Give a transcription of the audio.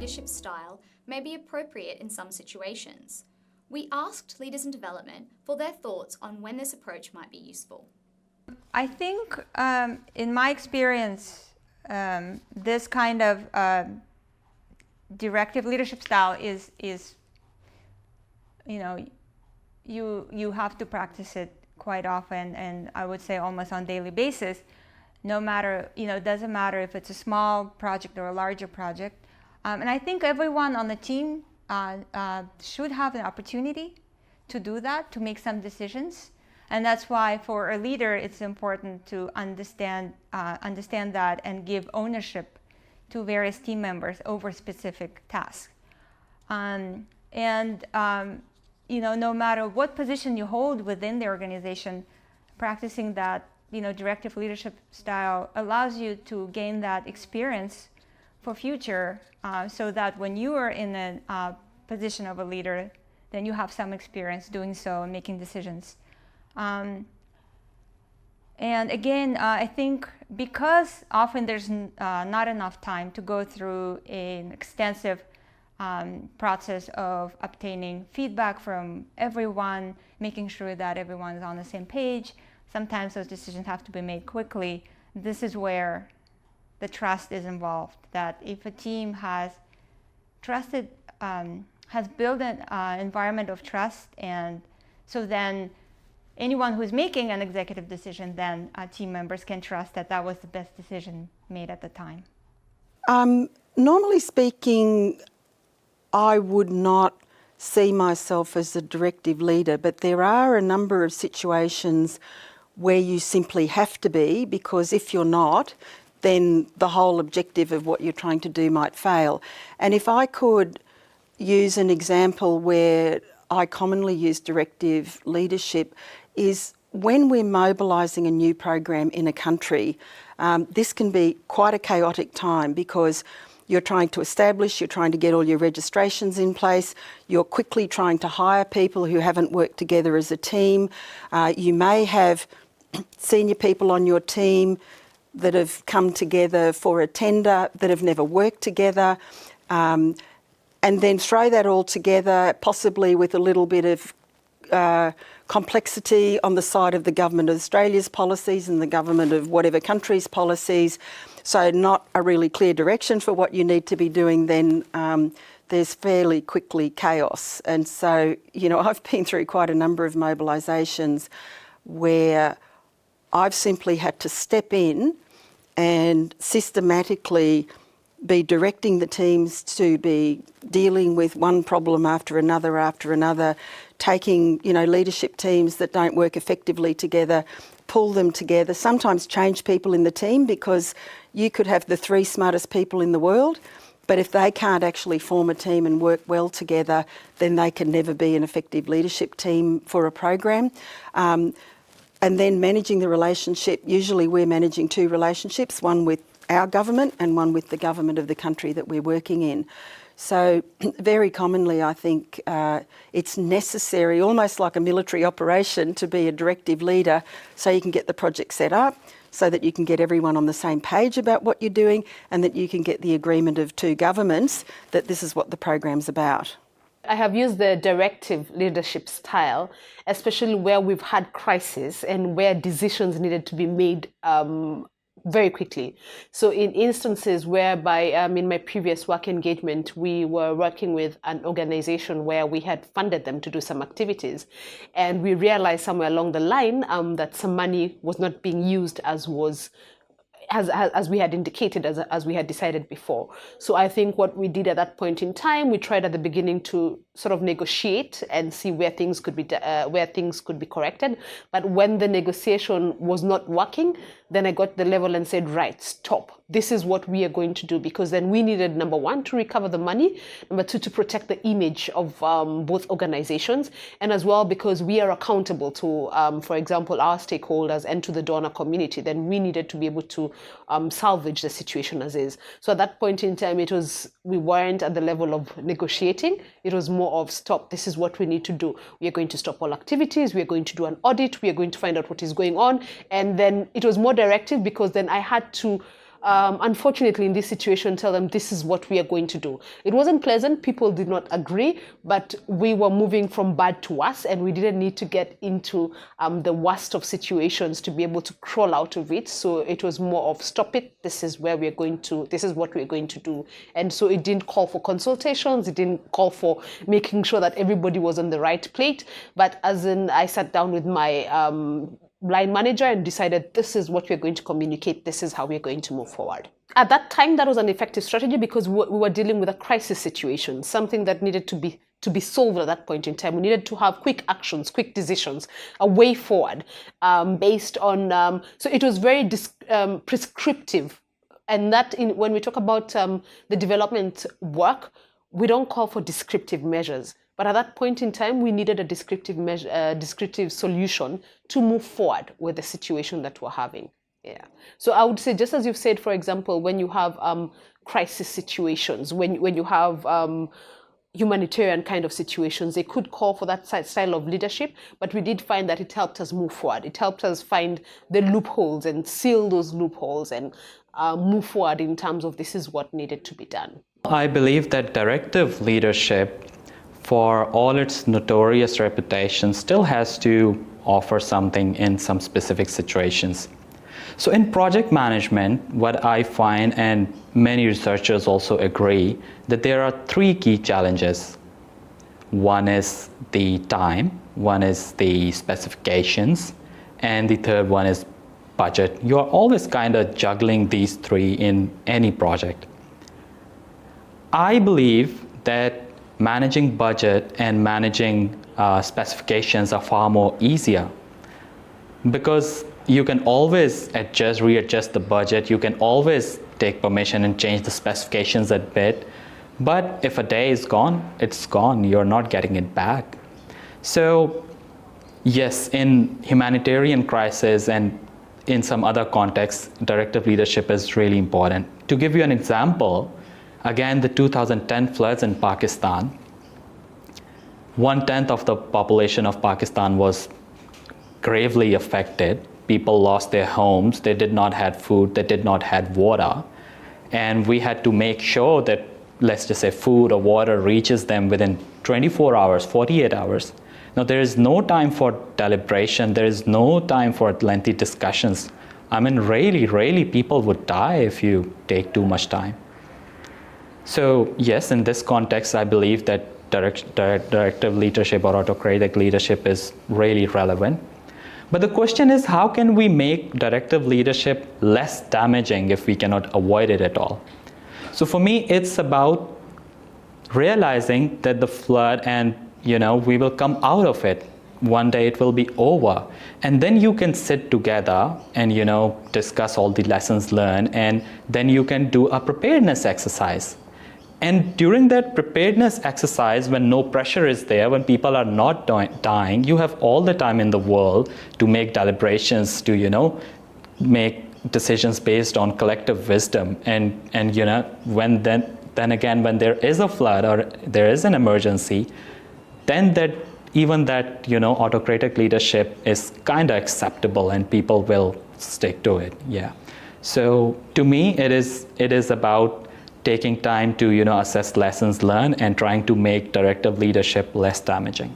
leadership style may be appropriate in some situations. We asked leaders in development for their thoughts on when this approach might be useful. I think, in my experience, this kind of directive leadership style is you have to practice it quite often, and I would say almost on a daily basis. No matter, it doesn't matter if it's a small project or a larger project. And I think everyone on the team should have an opportunity to do that, to make some decisions. And that's why for a leader, it's important to understand that and give ownership to various team members over specific tasks. No matter what position you hold within the organization, practicing that directive leadership style allows you to gain that experience for future, so that when you are in a position of a leader, then you have some experience doing so and making decisions. And again, I think because often there's not enough time to go through an extensive process of obtaining feedback from everyone, making sure that everyone is on the same page. Sometimes those decisions have to be made quickly. This is where the trust is involved, that if a team has built an environment of trust, and so then anyone who's making an executive decision, then team members can trust that that was the best decision made at the time. Normally speaking, I would not see myself as a directive leader, but there are a number of situations where you simply have to be, because if you're not, then the whole objective of what you're trying to do might fail. And if I could use an example where I commonly use directive leadership, is when we're mobilising a new program in a country. This can be quite a chaotic time, because you're trying to establish, you're trying to get all your registrations in place, you're quickly trying to hire people who haven't worked together as a team. You may have senior people on your team that have come together for a tender that have never worked together, and then throw that all together, possibly with a little bit of complexity on the side of the Government of Australia's policies and the Government of whatever country's policies, so not a really clear direction for what you need to be doing, then there's fairly quickly chaos. And so, I've been through quite a number of mobilisations where I've simply had to step in and systematically be directing the teams to be dealing with one problem after another, taking, leadership teams that don't work effectively together, pull them together, sometimes change people in the team, because you could have the 3 smartest people in the world, but if they can't actually form a team and work well together, then they can never be an effective leadership team for a program. And then managing the relationship, usually we're managing 2 relationships, one with our government and one with the government of the country that we're working in. So very commonly, I think it's necessary, almost like a military operation, to be a directive leader so you can get the project set up, so that you can get everyone on the same page about what you're doing, and that you can get the agreement of 2 governments that this is what the program's about. I have used the directive leadership style, especially where we've had crisis and where decisions needed to be made very quickly. So in instances whereby in my previous work engagement, we were working with an organization where we had funded them to do some activities, and we realized somewhere along the line that some money was not being used as we had indicated, as we had decided before. So I think what we did at that point in time, we tried at the beginning to sort of negotiate and see where things could be corrected. But when the negotiation was not working, then I got the level and said, right, stop. This is what we are going to do, because then we needed, number 1, to recover the money, number 2, to protect the image of both organizations, and as well because we are accountable to, for example, our stakeholders and to the donor community, then we needed to be able to salvage the situation as is. So at that point in time, we weren't at the level of negotiating. It was more of, stop, this is what we need to do. We are going to stop all activities. We are going to do an audit. We are going to find out what is going on. And then it was more directive, because then I had to unfortunately, in this situation, tell them this is what we are going to do. It wasn't pleasant. People did not agree, but we were moving from bad to worse, and we didn't need to get into the worst of situations to be able to crawl out of it. So it was more of stop it. This is where we're going to. This is what we're going to do. And so it didn't call for consultations. It didn't call for making sure that everybody was on the right plate. But as in, I sat down with my line manager and decided this is what we're going to communicate, this is how we're going to move forward. At that time, that was an effective strategy because we were dealing with a crisis situation, something that needed to be solved at that point in time. We needed to have quick actions, quick decisions, a way forward based on, so it was very prescriptive. And that when we talk about the development work, we don't call for descriptive measures. But at that point in time, we needed a descriptive solution to move forward with the situation that we're having. Yeah. So I would say, just as you've said, for example, when you have crisis situations, when you have humanitarian kind of situations, they could call for that style of leadership, but we did find that it helped us move forward. It helped us find the loopholes and seal those loopholes and move forward in terms of this is what needed to be done. I believe that directive leadership, for all its notorious reputation, still has to offer something in some specific situations. So in project management, what I find, and many researchers also agree, that there are three key challenges. One is the time, one is the specifications, and the third one is budget. You are always kind of juggling these three in any project. I believe that managing budget and managing specifications are far more easier because you can always readjust the budget. You can always take permission and change the specifications a bit. But if a day is gone, it's gone. You're not getting it back. So yes, in humanitarian crisis and in some other contexts, directive leadership is really important. To give you an example, again, the 2010 floods in Pakistan, 1/10 of the population of Pakistan was gravely affected. People lost their homes, they did not have food, they did not have water. And we had to make sure that, let's just say, food or water reaches them within 24 hours, 48 hours. Now, there is no time for deliberation, there is no time for lengthy discussions. I mean, really, people would die if you take too much time. So yes, in this context, I believe that directive leadership or autocratic leadership is really relevant. But the question is, how can we make directive leadership less damaging if we cannot avoid it at all? So for me, it's about realizing that the flood and, we will come out of it. One day it will be over. And then you can sit together and, discuss all the lessons learned, and then you can do a preparedness exercise. And during that preparedness exercise, when no pressure is there, when people are not dying, you have all the time in the world to make deliberations, to, make decisions based on collective wisdom. And when then again, when there is a flood or there is an emergency, then that autocratic leadership is kind of acceptable and people will stick to it. Yeah. So to me, it is about taking time to assess lessons learned and trying to make directive leadership less damaging.